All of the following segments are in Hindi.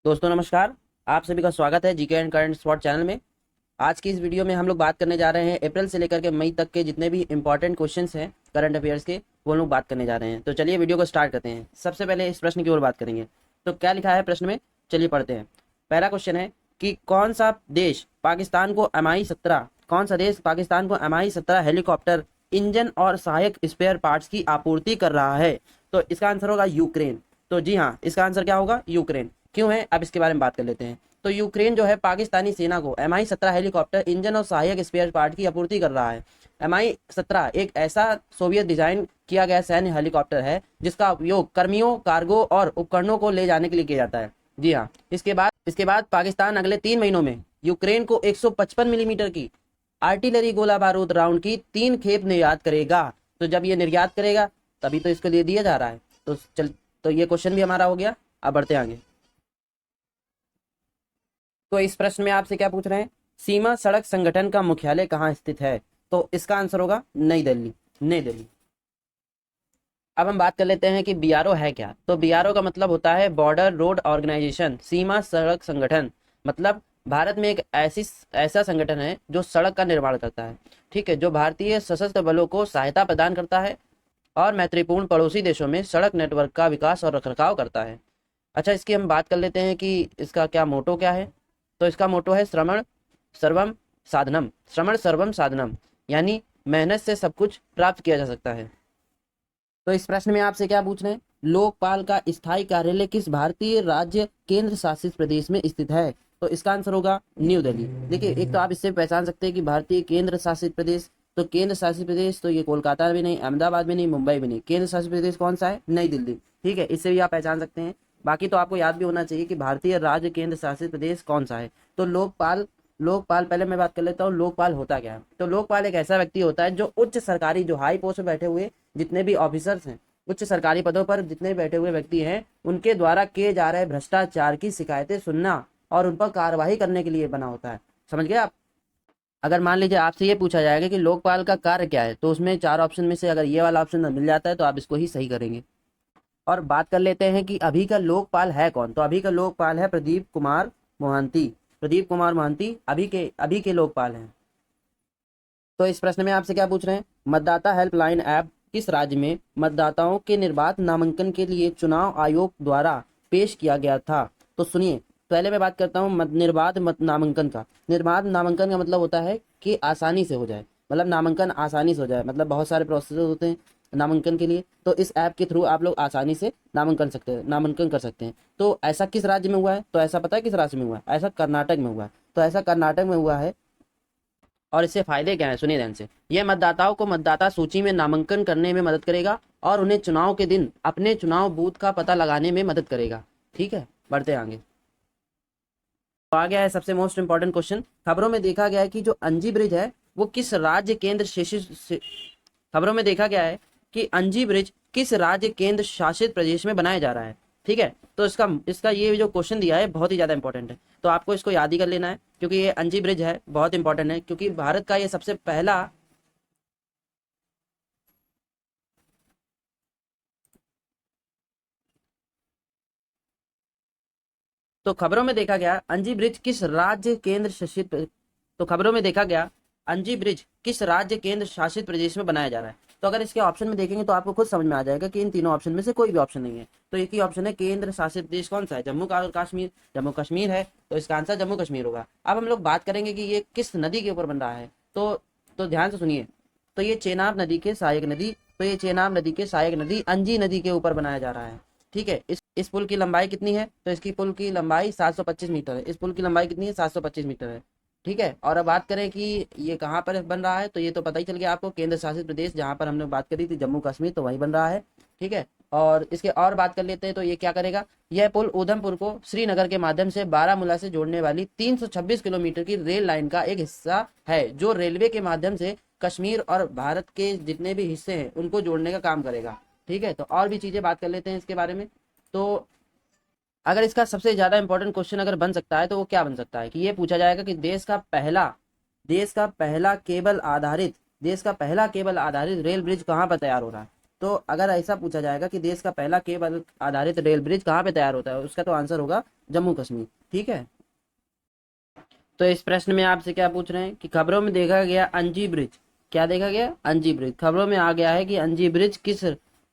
दोस्तों नमस्कार। आप सभी का स्वागत है GK and current spot channel में। आज की इस वीडियो में हम लोग बात करने जा रहे हैं अप्रैल से लेकर के मई तक के जितने भी इंपॉर्टेंट क्वेश्चंस हैं करंट अफेयर्स के, वो लोग बात करने जा रहे हैं। तो चलिए वीडियो को स्टार्ट करते हैं। सबसे पहले इस प्रश्न की ओर बात करेंगे। तो क्या लिखा है प्रश्न में, चलिए पढ़ते हैं। पहला क्वेश्चन है कि कौन सा देश पाकिस्तान को MI-17 हेलीकॉप्टर इंजन और सहायक स्पेयर पार्ट्स की आपूर्ति कर रहा है। तो इसका आंसर होगा यूक्रेन। तो जी हाँ, इसका आंसर क्या होगा, यूक्रेन। क्यों है, अब इसके बारे में बात कर लेते हैं। तो यूक्रेन जो है पाकिस्तानी सेना को MI-17 हेलीकॉप्टर इंजन और सहायक स्पेयर पार्ट की आपूर्ति कर रहा है। MI-17 एक ऐसा सोवियत डिजाइन किया गया सैन्य हेलीकॉप्टर है जिसका उपयोग कर्मियों, कार्गो और उपकरणों को ले जाने के लिए किया जाता है। जी हाँ, इसके बाद पाकिस्तान अगले 3 महीनों में यूक्रेन को 155 मिलीमीटर की आर्टिलरी गोला बारूद राउंड की 3 खेप निर्यात करेगा। तो जब ये निर्यात करेगा तभी तो इसको दिया जा रहा है। तो ये क्वेश्चन भी हमारा हो गया। अब बढ़ते आगे। तो इस प्रश्न में आपसे क्या पूछ रहे हैं, सीमा सड़क संगठन का मुख्यालय कहाँ स्थित है। तो इसका आंसर होगा नई दिल्ली। नई दिल्ली। अब हम बात कर लेते हैं कि बीआरओ है क्या। तो बीआरओ का मतलब होता है बॉर्डर रोड ऑर्गेनाइजेशन, सीमा सड़क संगठन। मतलब भारत में एक ऐसा संगठन है जो सड़क का निर्माण करता है। ठीक है, जो भारतीय सशस्त्र बलों को सहायता प्रदान करता है और मैत्रीपूर्ण पड़ोसी देशों में सड़क नेटवर्क का विकास और रखरखाव करता है। अच्छा, इसकी हम बात कर लेते हैं कि इसका क्या मोटो क्या है। तो इसका मोटो है श्रमण सर्वम साधनम। श्रमण सर्वम साधनम यानी मेहनत से सब कुछ प्राप्त किया जा सकता है। तो इस प्रश्न में आपसे क्या पूछ रहे हैं, लोकपाल का स्थायी कार्यालय किस भारतीय राज्य केंद्र शासित प्रदेश में स्थित है। तो इसका आंसर होगा न्यू दिल्ली। देखिए, एक तो आप इससे पहचान सकते हैं कि भारतीय केंद्र शासित प्रदेश, तो केंद्र शासित प्रदेश तो ये कोलकाता भी नहीं, अहमदाबाद भी नहीं, मुंबई भी नहीं। केंद्र शासित प्रदेश कौन सा है, नई दिल्ली। ठीक है, इससे भी आप पहचान सकते हैं। बाकी तो आपको याद भी होना चाहिए कि भारतीय राज्य केंद्र शासित प्रदेश कौन सा है। तो लोकपाल, पहले मैं बात कर लेता हूँ लोकपाल होता क्या है। तो लोकपाल एक ऐसा व्यक्ति होता है जो उच्च सरकारी, जो हाई पोस्ट में बैठे हुए जितने भी ऑफिसर्स हैं, उच्च सरकारी पदों पर जितने बैठे हुए व्यक्ति हैं, उनके द्वारा किए जा रहे भ्रष्टाचार की शिकायतें सुनना और उन पर कार्रवाई करने के लिए बना होता है। समझ गए आप। अगर मान लीजिए आपसे ये पूछा जाएगा कि लोकपाल का कार्य क्या है, तो उसमें 4 ऑप्शन में से अगर ये वाला ऑप्शन मिल जाता है तो आप इसको ही सही करेंगे। और बात कर लेते हैं कि अभी का लोकपाल है कौन। तो अभी का लोकपाल है प्रदीप कुमार मोहंती। प्रदीप कुमार मोहंती अभी के लोकपाल हैं। तो इस प्रश्न में आपसे क्या पूछ रहे हैं, मतदाता हेल्पलाइन ऐप किस राज्य में मतदाताओं के निर्बाध नामांकन के लिए चुनाव आयोग द्वारा पेश किया गया था। तो सुनिए, पहले मैं बात करता हूँ निर्बाध मत नामांकन का। निर्बाध नामांकन का मतलब होता है कि आसानी से हो जाए, मतलब नामांकन आसानी से हो जाए। मतलब बहुत सारे प्रोसेस होते हैं नामांकन के लिए, तो इस ऐप के थ्रू आप लोग आसानी से नामांकन कर सकते हैं। तो ऐसा किस राज्य में हुआ है, तो ऐसा पता है किस राज्य में हुआ है, ऐसा कर्नाटक में हुआ है। तो ऐसा कर्नाटक में हुआ है। और इससे फायदे क्या हैं, सुनिए ध्यान से। यह मतदाताओं को मतदाता सूची में नामांकन करने में मदद करेगा और उन्हें चुनाव के दिन अपने चुनाव बूथ का पता लगाने में मदद करेगा। ठीक है, बढ़ते आगे। तो आ गया है सबसे मोस्ट इंपॉर्टेंट क्वेश्चन। खबरों में देखा गया है कि जो अंजी ब्रिज है वो किस राज्य केंद्र शासित खबरों में देखा गया है कि अंजी ब्रिज किस राज्य केंद्र शासित प्रदेश में बनाया जा रहा है। ठीक है, तो इसका इसका ये जो क्वेश्चन दिया है बहुत ही ज्यादा इंपॉर्टेंट है, तो आपको इसको याद ही कर लेना है क्योंकि ये अंजी ब्रिज है, बहुत इंपॉर्टेंट है क्योंकि भारत का ये सबसे पहला तो खबरों में देखा गया अंजी ब्रिज किस राज्य केंद्र शासित तो खबरों में देखा गया अंजी ब्रिज किस राज्य केंद्र शासित प्रदेश में बनाया जा रहा है। तो अगर इसके ऑप्शन में देखेंगे तो आपको खुद समझ में आ जाएगा कि इन तीनों ऑप्शन में से कोई भी ऑप्शन नहीं है। तो एक ही ऑप्शन है, केंद्र शासित प्रदेश कौन सा है, कश्मीर। जम्मू कश्मीर है, तो इसका आंसर जम्मू कश्मीर होगा। अब हम लोग बात करेंगे कि ये किस नदी के ऊपर बन रहा है। तो ध्यान से सुनिए। तो ये चेनाब नदी के सहायक नदी तो ये चेनाब नदी के सहायक नदी अंजी नदी के ऊपर बनाया जा रहा है। ठीक है, इस पुल की लंबाई कितनी है, तो इसकी पुल की लंबाई 725 मीटर है। इस पुल की लंबाई कितनी है, 725 मीटर है। ठीक है, और अब बात करें कि ये कहाँ पर बन रहा है, तो ये तो पता ही चल गया आपको, केंद्र शासित प्रदेश जहाँ पर हमने बात करी थी जम्मू कश्मीर, तो वहीं बन रहा है। ठीक है, और इसके और बात कर लेते हैं तो ये क्या करेगा, यह पुल उधमपुर को श्रीनगर के माध्यम से बारामूला से जोड़ने वाली 326 किलोमीटर की रेल लाइन का एक हिस्सा है, जो रेलवे के माध्यम से कश्मीर और भारत के जितने भी हिस्से हैं उनको जोड़ने का काम करेगा। ठीक है, तो और भी चीजें बात कर लेते हैं इसके बारे में। तो अगर इसका सबसे ज्यादा इंपॉर्टेंट क्वेश्चन अगर बन सकता है तो वो क्या बन सकता है कि ये पूछा जाएगा कि देश का पहला केबल आधारित रेल ब्रिज कहाँ पर तैयार हो रहा है। तो अगर ऐसा पूछा जाएगा कि देश का पहला केबल आधारित रेल ब्रिज कहाँ पे तैयार होता है, उसका तो आंसर होगा जम्मू कश्मीर। ठीक है, तो इस प्रश्न में आपसे क्या पूछ रहे हैं कि खबरों में देखा गया अंजी ब्रिज, क्या देखा गया, अंजी ब्रिज, खबरों में आ गया है कि अंजी ब्रिज किस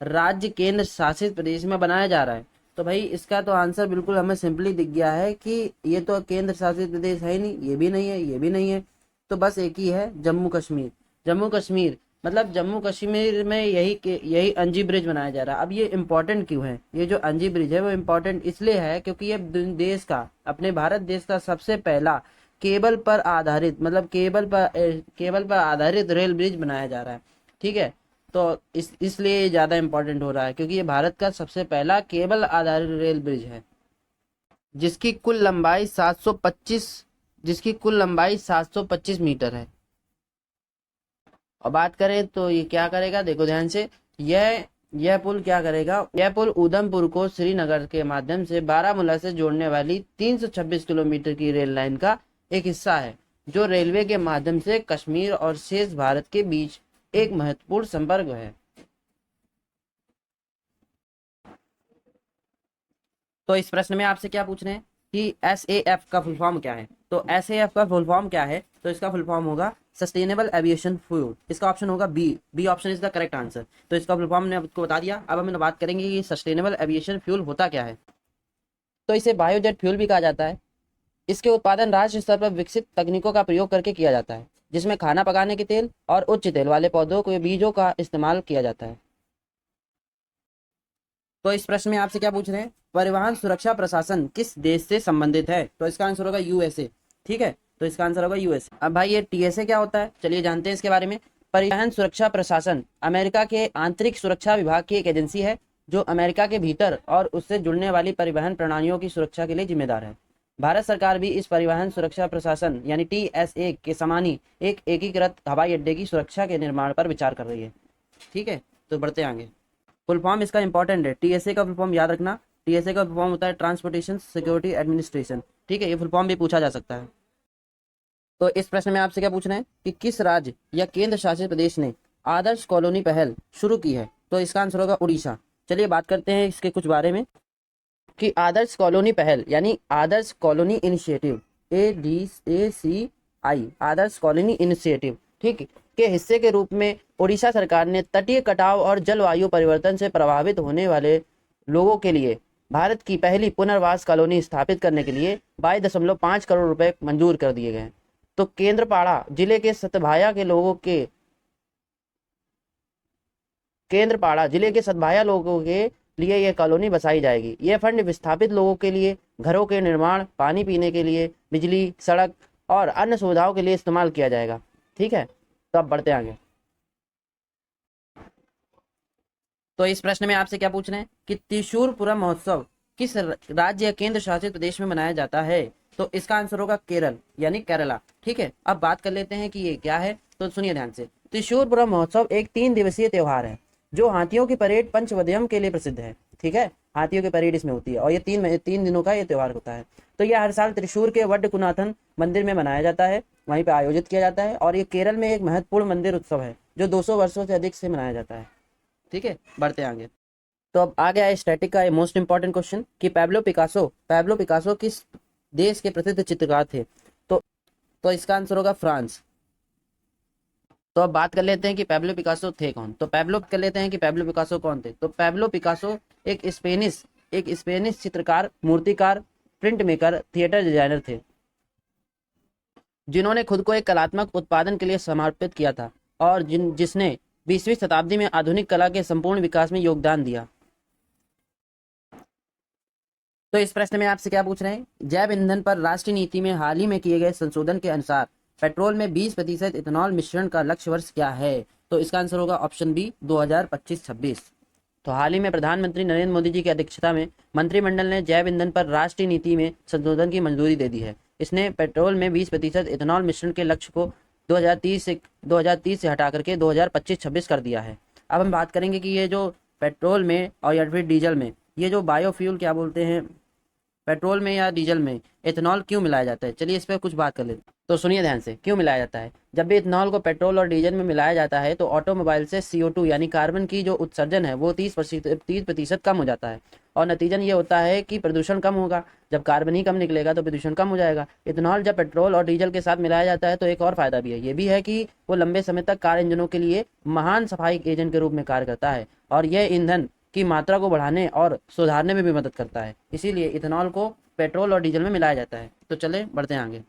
राज्य केंद्र शासित प्रदेश में बनाया जा रहा है। तो भाई इसका तो आंसर बिल्कुल हमें सिंपली दिख गया है कि ये तो केंद्र शासित प्रदेश है ही नहीं, ये भी नहीं है, ये भी नहीं है, तो बस एक ही है, जम्मू कश्मीर। जम्मू कश्मीर मतलब जम्मू कश्मीर में यही अंजी ब्रिज बनाया जा रहा है। अब ये इम्पोर्टेंट क्यों है, ये जो अंजी ब्रिज है वो इम्पोर्टेंट इसलिए है क्योंकि ये देश का, अपने भारत देश का सबसे पहला केबल पर आधारित, मतलब केबल पर आधारित रेल ब्रिज बनाया जा रहा है। ठीक है, तो इसलिए ये ज़्यादा इम्पोर्टेंट हो रहा है क्योंकि ये भारत का सबसे पहला केबल आधारित रेल ब्रिज है, जिसकी कुल लंबाई 725 जिसकी कुल लंबाई 725 मीटर है। और बात करें तो ये क्या करेगा, देखो ध्यान से, यह पुल क्या करेगा, यह पुल उधमपुर को श्रीनगर के माध्यम से बारामूला से जोड़ने वाली 326 किलोमीटर की रेल लाइन का एक हिस्सा है, जो रेलवे के माध्यम से कश्मीर और शेष भारत के बीच एक महत्वपूर्ण संपर्क है। तो इस प्रश्न में आपसे क्या पूछ रहे हैं कि SAF का फुल फॉर्म क्या है। तो SAF का फुल फॉर्म क्या है, तो इसका फुल फॉर्म होगा सस्टेनेबल एविएशन फ्यूल। इसका ऑप्शन होगा B option is the correct answer. तो इसका फुल फॉर्म ने आपको बता दिया। अब हम बात करेंगे कि सस्टेनेबल एविएशन फ्यूल होता क्या है। तो इसे बायोजेट फ्यूल भी कहा जाता है। इसके उत्पादन राष्ट्रीय स्तर पर विकसित तकनीकों का प्रयोग करके किया जाता है, जिसमें खाना पकाने के तेल और उच्च तेल वाले पौधों के बीजों का इस्तेमाल किया जाता है। तो इस प्रश्न में आपसे क्या पूछ रहे हैं, परिवहन सुरक्षा प्रशासन किस देश से संबंधित है। तो इसका आंसर होगा USA। ठीक है, तो इसका आंसर होगा USA। अब भाई ये TSA क्या होता है, चलिए जानते हैं इसके बारे में। परिवहन सुरक्षा प्रशासन अमेरिका के आंतरिक सुरक्षा विभाग की एक एजेंसी है, जो अमेरिका के भीतर और उससे जुड़ने वाली परिवहन प्रणालियों की सुरक्षा के लिए जिम्मेदार है। भारत सरकार भी इस परिवहन सुरक्षा प्रशासन यानी TSA के समान ही एक एकीकृत हवाई अड्डे की सुरक्षा के निर्माण पर विचार कर रही है। ठीक है, तो बढ़ते आगे। फुल फॉर्म इसका इंपॉर्टेंट है, TSA का फुल फॉर्म याद रखना। TSA का फुल फॉर्म होता है ट्रांसपोर्टेशन सिक्योरिटी एडमिनिस्ट्रेशन। ठीक है, ये फुल फॉर्म भी पूछा जा सकता है। तो इस प्रश्न में आपसे क्या पूछ रहे हैं कि किस राज्य या केंद्र शासित प्रदेश ने आदर्श कॉलोनी पहल शुरू की है। तो इसका आंसर होगा उड़ीसा। चलिए बात करते हैं इसके कुछ बारे में कि आदर्श कॉलोनी पहल यानी आदर्श कॉलोनी इनिशिएटिव ADACI, आदर्श कॉलोनी इनिशिएटिव, ठीक, के हिस्से के रूप में उड़ीसा सरकार ने तटीय कटाव और जलवायु परिवर्तन से प्रभावित होने वाले लोगों के लिए भारत की पहली पुनर्वास कॉलोनी स्थापित करने के लिए 22.5 करोड़ रुपए मंजूर कर दिए गए। तो केंद्रपाड़ा जिले के सतभाया लोगों के लिए यह कॉलोनी बसाई जाएगी। यह फंड विस्थापित लोगों के लिए घरों के निर्माण, पानी पीने के लिए, बिजली, सड़क और अन्य सुविधाओं के लिए इस्तेमाल किया जाएगा। ठीक है, तो अब बढ़ते आगे। तो इस प्रश्न में आपसे क्या पूछ रहे हैं कि त्रिशूरपुरम महोत्सव किस राज्य या केंद्र शासित प्रदेश में मनाया जाता है। तो इसका आंसर होगा केरल यानी केरला। ठीक है, अब बात कर लेते हैं कि ये क्या है। तो सुनिए ध्यान से, त्रिशूरपुरम महोत्सव एक 3 दिवसीय त्योहार है, जो हाथियों की परेड पंचवद्यम के लिए प्रसिद्ध है। ठीक है, हाथियों की परेड इसमें होती है और ये 3 दिनों का ये त्योहार होता है। तो यह हर साल त्रिशूर के वडकुनाथन मंदिर में मनाया जाता है, वहीं पे आयोजित किया जाता है। और ये केरल में एक महत्वपूर्ण मंदिर उत्सव है, जो 200 वर्षों से अधिक से मनाया जाता है। ठीक है, बढ़ते आगे। तो अब आ गया है स्टैटिक का मोस्ट इंपॉर्टेंट क्वेश्चन कि पैब्लो पिकासो किस देश के प्रसिद्ध चित्रकार थे। तो इसका आंसर होगा फ्रांस। तो अब बात कर लेते हैं कि पैब्लो पिकासो थे कौन। तो पैब्लो पिकासो कौन थे। तो पैब्लो पिकासो एक स्पेनिश चित्रकार, मूर्तिकार, प्रिंट मेकर, थिएटर डिजाइनर थे, जिन्होंने खुद को एक कलात्मक उत्पादन के लिए समर्पित किया था और जिसने 20वीं शताब्दी में आधुनिक कला के संपूर्ण विकास में योगदान दिया। तो इस प्रश्न में आपसे क्या पूछ रहे हैं, जैव ईंधन पर राष्ट्रीय नीति में हाल ही में किए गए संशोधन के अनुसार पेट्रोल में 20% इथेनॉल मिश्रण का लक्ष्य वर्ष क्या है। तो इसका आंसर होगा ऑप्शन बी 2025-26। तो हाल ही में प्रधानमंत्री नरेंद्र मोदी जी की अध्यक्षता में मंत्रिमंडल ने जैव ईंधन पर राष्ट्रीय नीति में संशोधन की मंजूरी दे दी है। इसने पेट्रोल में 20% इथेनॉल मिश्रण के लक्ष्य को 2030 से हटा करके 2025-26 कर दिया है। अब हम बात करेंगे कि ये जो पेट्रोल में और या फिर डीजल में ये जो बायोफ्यूल क्या बोलते हैं, पेट्रोल में या डीजल में इथेनॉल क्यों मिलाया जाता है? चलिए इस पर कुछ बात कर लेते हैं। तो सुनिए ध्यान से, क्यों मिलाया जाता है? जब भी इथेनॉल को पेट्रोल और डीजल में मिलाया जाता है तो ऑटोमोबाइल से CO2 यानी कार्बन की जो उत्सर्जन है वो 30% कम हो जाता है, और नतीजन ये होता है कि प्रदूषण कम होगा। जब कार्बन ही कम निकलेगा तो प्रदूषण कम हो जाएगा। इथेनॉल जब पेट्रोल और डीजल के साथ मिलाया जाता है तो एक और फायदा भी है, ये भी है कि वो लंबे समय तक कार इंजनों के लिए महान सफाई एजेंट के रूप में कार्य करता है, और यह ईंधन की मात्रा को बढ़ाने और सुधारने में भी मदद करता है। इसीलिए इथेनॉल को पेट्रोल और डीजल में मिलाया जाता है। तो चले बढ़ते हैं आगे।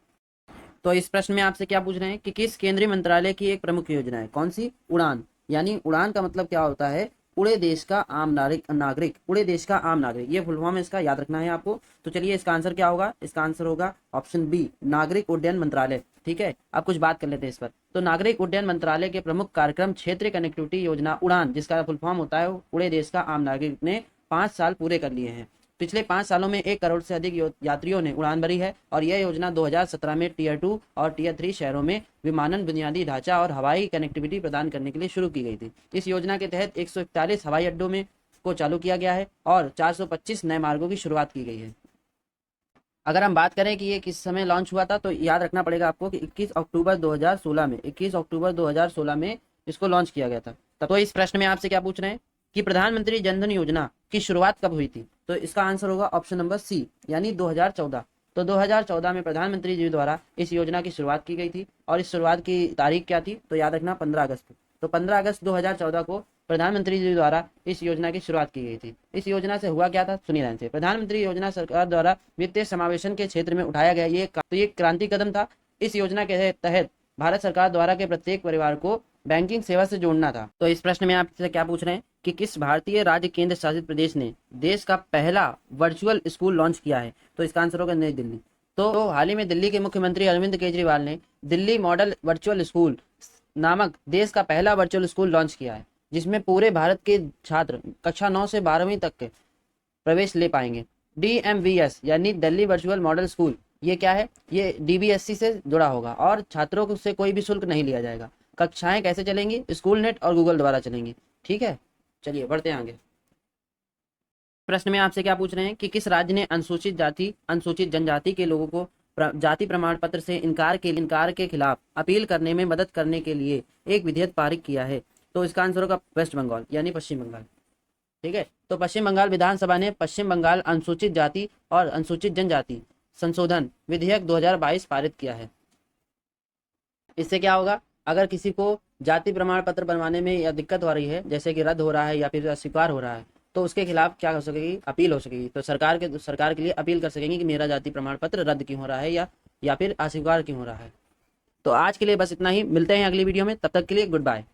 तो इस प्रश्न में आपसे क्या पूछ रहे हैं कि किस केंद्रीय मंत्रालय की एक प्रमुख योजना है? कौन सी? उड़ान। यानी उड़ान का मतलब क्या होता है? उड़े देश का आम नागरिक, उड़े देश का आम नागरिक, ये फुल फॉर्म है, इसका याद रखना है आपको। तो चलिए इसका आंसर क्या होगा? इसका आंसर होगा ऑप्शन बी, नागरिक उड्डयन मंत्रालय। ठीक है, अब कुछ बात कर लेते हैं इस पर। तो नागरिक उड्डयन मंत्रालय के प्रमुख कार्यक्रम क्षेत्रीय कनेक्टिविटी योजना उड़ान, जिसका फुल फॉर्म होता है उड़े देश का आम नागरिक, ने 5 साल पूरे कर लिए हैं। पिछले 5 सालों में 1 करोड़ से अधिक यात्रियों ने उड़ान भरी है, और यह योजना 2017 में टीयर 2 और टीयर 3 शहरों में विमानन बुनियादी ढांचा और हवाई कनेक्टिविटी प्रदान करने के लिए शुरू की गई थी। इस योजना के तहत 141 हवाई अड्डों में को चालू किया गया है और 425 नए मार्गों की शुरुआत की गई है। अगर हम बात करें कि ये किस समय लॉन्च हुआ था, तो याद रखना पड़ेगा आपको कि 21 अक्टूबर 2016 में 21 अक्टूबर 2016 में इसको लॉन्च किया गया था। तो इस प्रश्न में आपसे क्या पूछ रहे हैं कि प्रधानमंत्री जनधन योजना की शुरुआत कब हुई थी? तो इसका आंसर होगा ऑप्शन नंबर सी, यानी 2014। तो 2014 में प्रधानमंत्री जी द्वारा इस योजना की शुरुआत की गई थी, और इस शुरुआत की तारीख क्या थी? तो याद रखना 15 अगस्त। तो 15 अगस्त 2014 को प्रधानमंत्री जी द्वारा इस योजना की शुरुआत की गई थी। इस योजना से हुआ क्या था? सुनिए ध्यान से। प्रधानमंत्री योजना सरकार द्वारा वित्तीय समावेशन के क्षेत्र में उठाया गया ये क्रांति कदम था। इस योजना के तहत भारत सरकार द्वारा के प्रत्येक परिवार को बैंकिंग सेवा से जोड़ना था। तो इस प्रश्न में आपसे क्या पूछ रहे हैं कि किस भारतीय राज्य केंद्र शासित प्रदेश ने देश का पहला वर्चुअल स्कूल लॉन्च किया है? तो इसका आंसर होगा नई दिल्ली। तो हाल ही में दिल्ली के मुख्यमंत्री अरविंद केजरीवाल ने दिल्ली मॉडल वर्चुअल स्कूल नामक देश का पहला वर्चुअल स्कूल लॉन्च किया है, जिसमें पूरे भारत के छात्र कक्षा 9 से 12वीं तक के प्रवेश ले पाएंगे। DMVS यानी दिल्ली वर्चुअल मॉडल स्कूल, ये क्या है? ये DBSC से जुड़ा होगा, और छात्रों से कोई भी शुल्क नहीं लिया जाएगा। कक्षाएं कैसे चलेंगी? स्कूल नेट और गूगल द्वारा चलेंगी। ठीक है, चलिए बढ़ते हैं आगे। प्रश्न में आपसे क्या पूछ रहे हैं कि किस राज्य ने अनुसूचित जाति अनुसूचित जनजाति के लोगों को जाति प्रमाण पत्र से इनकार के खिलाफ अपील करने में मदद करने के लिए एक विधेयक पारित किया है? तो इसका आंसर होगा वेस्ट बंगाल, यानी पश्चिम बंगाल। ठीक है, तो पश्चिम बंगाल विधानसभा ने पश्चिम बंगाल अनुसूचित जाति और अनुसूचित जनजाति संशोधन विधेयक 2022 पारित किया है। इससे क्या होगा? अगर किसी को जाति प्रमाण पत्र बनवाने में या दिक्कत हो रही है, जैसे कि रद्द हो रहा है या फिर अस्वीकार हो रहा है, तो उसके खिलाफ क्या हो सकेगी? अपील हो सकेगी। तो सरकार के लिए अपील कर सकेंगे कि मेरा जाति प्रमाण पत्र रद्द क्यों हो रहा है या फिर अस्वीकार क्यों हो रहा है। तो आज के लिए बस इतना ही, मिलते हैं अगली वीडियो में, तब तक के लिए गुड बाय।